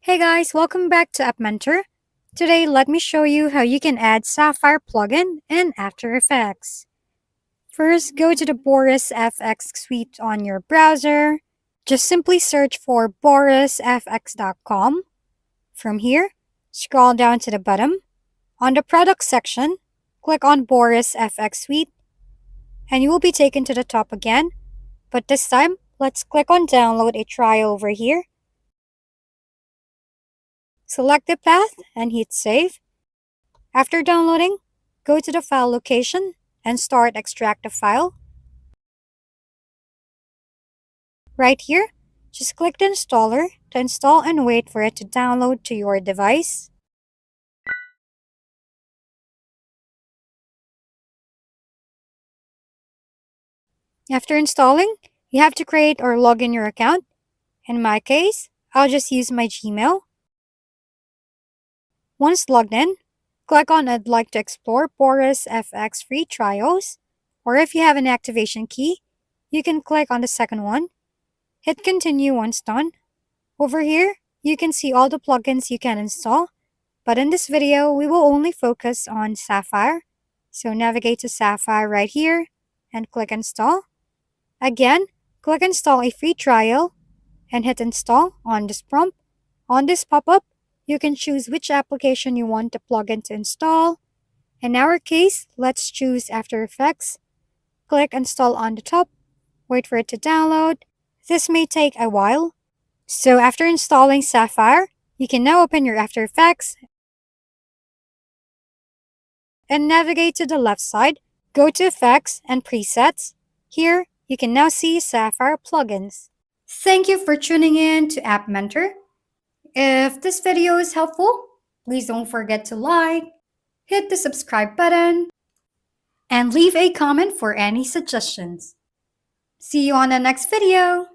Hey guys, welcome back to App Mentor. Today, let me show you how you can add Sapphire plugin in After Effects. First, go to the Boris FX suite on your browser. Just simply search for borisfx.com. From here, scroll down to the bottom. On the product section, click on Boris FX suite, and you will be taken to the top again. But this time, let's click on Download a trial over here. Select the path and hit Save. After downloading, go to the file location and start extract the file. Right here, just click the installer to install and wait for it to download to your device. After installing, you have to create or log in your account. In my case, I'll just use my Gmail. Once logged in, click on I'd like to explore Boris FX free trials, or if you have an activation key, you can click on the second one. Hit continue once done. Over here, you can see all the plugins you can install, but in this video, we will only focus on Sapphire. So navigate to Sapphire right here and click install. Again, click install a free trial and hit install on this prompt. On this pop-up, you can choose which application you want the plugin to install. In our case, let's choose After Effects. Click install on the top. Wait for it to download. This may take a while. So after installing Sapphire, you can now open your After Effects and navigate to the left side. Go to Effects and Presets. Here, you can now see Sapphire plugins. Thank you for tuning in to App Mentor. If this video is helpful, please don't forget to like, hit the subscribe button, and leave a comment for any suggestions. See you on the next video!